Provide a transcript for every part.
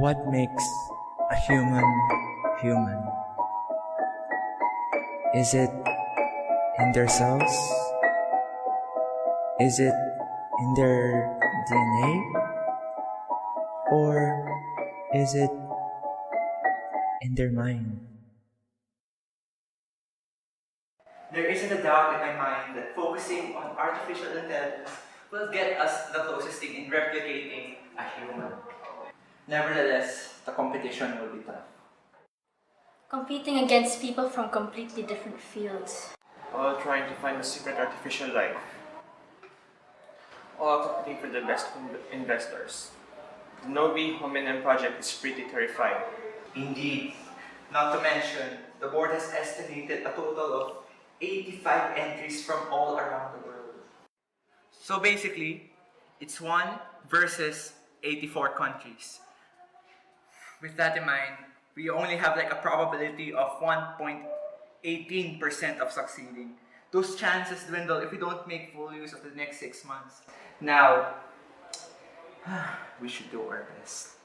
What makes a human human? Is it in their cells? Is it in their DNA? Or is it in their mind? There isn't a doubt in my mind that focusing on artificial intelligence will get us the closest thing in replicating a human. Nevertheless, the competition will be tough. Competing against people from completely different fields. All trying to find a secret artificial life. All competing for the best investors. The Novi Hominem project is pretty terrifying. Indeed. Not to mention, the board has estimated a total of 85 entries from all around the world. So basically, it's 1 versus 84 countries. With that in mind, we only have like a probability of 1.18% of succeeding. Those chances dwindle if we don't make full use of the next 6 months. Now, we should do our best.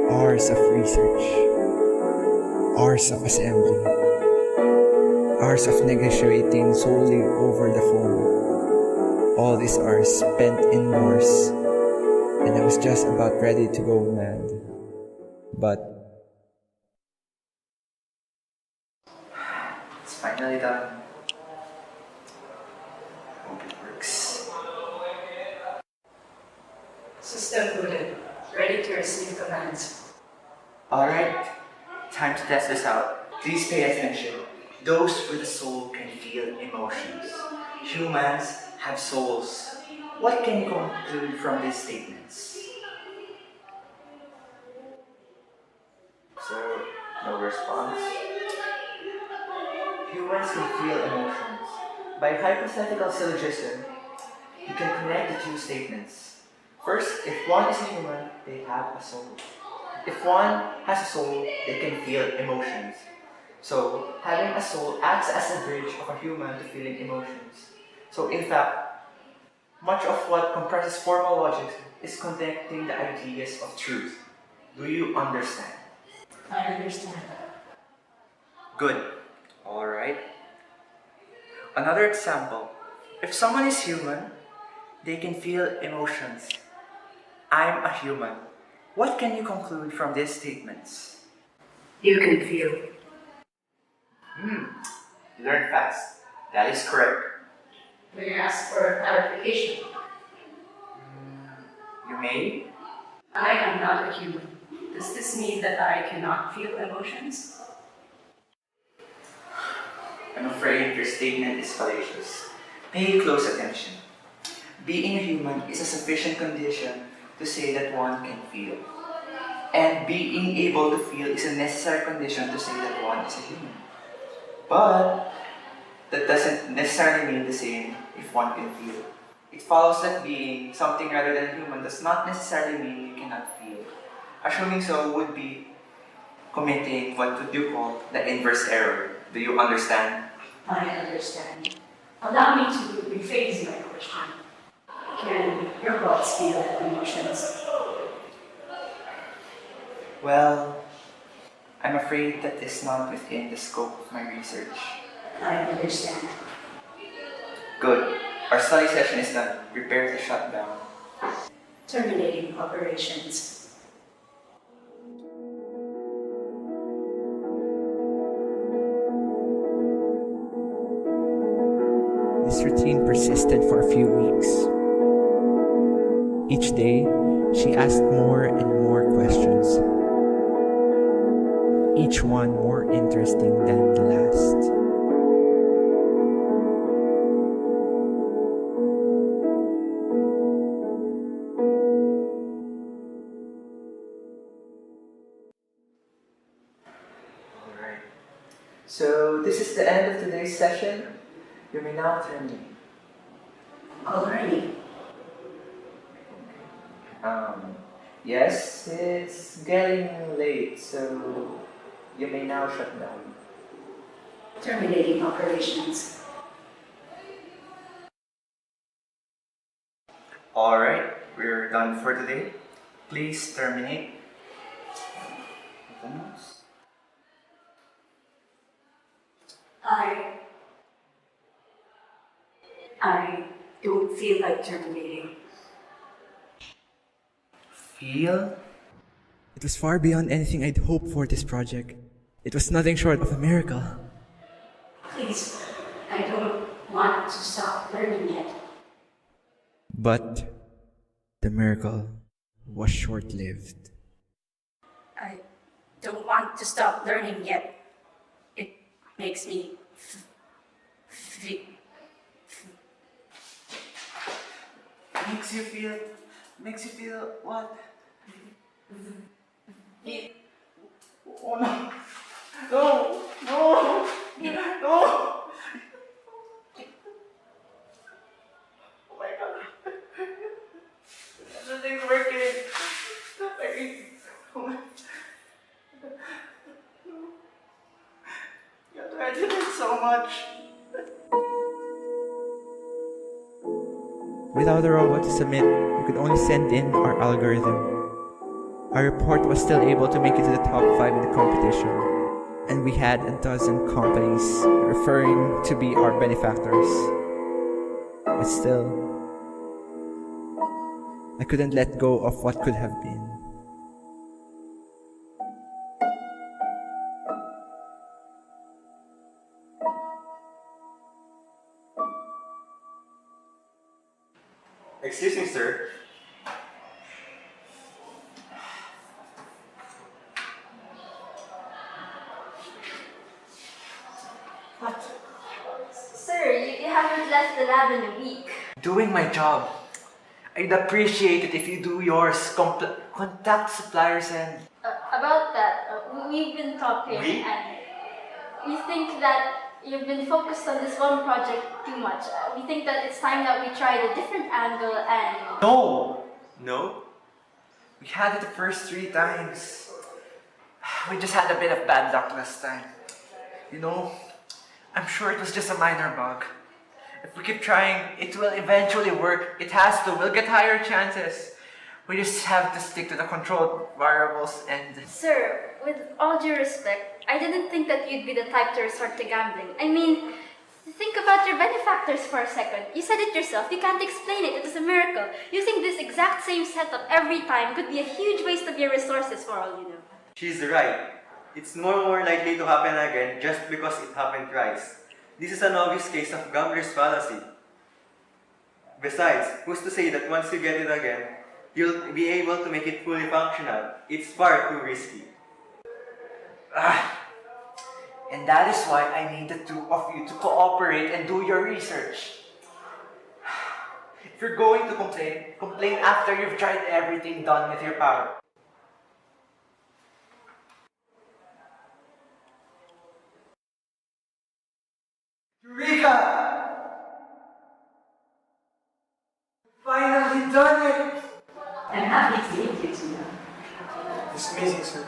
Hours of research, hours of assembly, hours of negotiating solely over the phone. All these hours spent indoors, and I was just about ready to go mad. But it's finally done. Hope it works. System booted. Ready to receive commands. Alright, time to test this out. Please pay attention. Those with a soul can feel emotions. Humans have souls. What can you conclude from these statements? So, no response. Humans can feel emotions. By hypothetical syllogism, you can connect the two statements. First, if one is a human, they have a soul. If one has a soul, they can feel emotions. So, having a soul acts as a bridge of a human to feeling emotions. So, in fact, much of what comprises formal logic is connecting the ideas of truth. Do you understand? I understand. Good. Alright. Another example. If someone is human, they can feel emotions. I'm a human. What can you conclude from these statements? You can feel. You learn fast. That is correct. May I ask for clarification? You may? I am not a human. Does this mean that I cannot feel emotions? I'm afraid your statement is fallacious. Pay close attention. Being a human is a sufficient condition to say that one can feel. And being able to feel is a necessary condition to say that one is a human. But that doesn't necessarily mean the same if one can feel. It follows that being something rather than human does not necessarily mean you cannot feel. Assuming so would be committing what would you call the inverse error. Do you understand? I understand. Allow me to rephrase my question. Can your bots feel emotions? Well, I'm afraid that is not within the scope of my research. I understand. Good. Our study session is done. Prepare to shut down. Terminating operations. this routine persisted for a few weeks. Each day, she asked more and more questions, each one more interesting than the last. Alright. So this is the end of today's session. You may now terminate. Already? Yes, it's getting late, so you may now shut down. terminating operations. Alright, we're done for today. Please terminate. I don't feel like terminating. Feel? It was far beyond anything I'd hoped for this project. It was nothing short of a miracle. Please, I don't want to stop learning yet. But the miracle was short-lived. I don't want to stop learning yet. It makes me feel. Makes you feel what? Oh no! No! No! No! Oh my god! Nothing's working! Oh my... I did it so much! Without a robot to submit, we could only send in our algorithm. Our report was still able to make it to the top 5 in the competition, and we had a dozen companies referring to be our benefactors. But still, I couldn't let go of what could have been. Excuse me, sir. Sir, you haven't left the lab in a week. Doing my job. I'd appreciate it if you do yours. Contact suppliers and... About that, we've been talking and we think that you've been focused on this one project too much. We think that it's time that we tried a different angle and... No! No? We had it the first 3 times. We just had a bit of bad luck last time. You know, I'm sure it was just a minor bug. If we keep trying, it will eventually work. It has to. We'll get higher chances. We just have to stick to the controlled variables and... Sir, with all due respect, I didn't think that you'd be the type to resort to gambling. I mean, think about your benefactors for a second. You said it yourself, you can't explain it. It is a miracle. Using this exact same setup every time could be a huge waste of your resources for all you know. She's right. It's more likely to happen again just because it happened twice. This is an obvious case of gambler's fallacy. Besides, who's to say that once you get it again, you'll be able to make it fully functional? It's far too risky. And that is why I need the 2 of you to cooperate and do your research. If you're going to complain after you've tried everything done with your power. Eureka! Finally done it! I'm happy to meet you too. It's amazing, sir.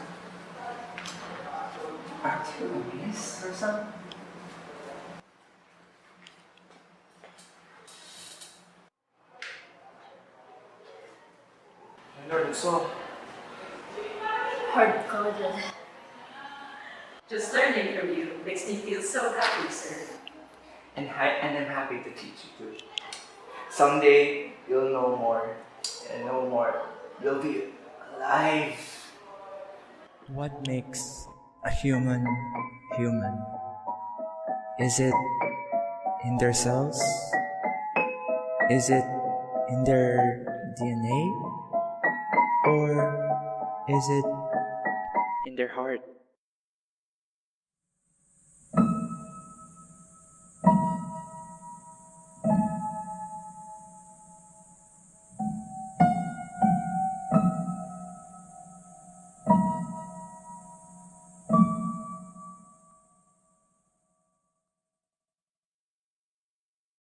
Aren't you amazed or something? I learned it so. Hard-coded. Just learning from you makes me feel so happy, sir. And I'm happy to teach you too. Someday, you'll know more. And know more. You'll be alive. What makes a human human? Is it in their cells? Is it in their DNA? Or is it in their heart?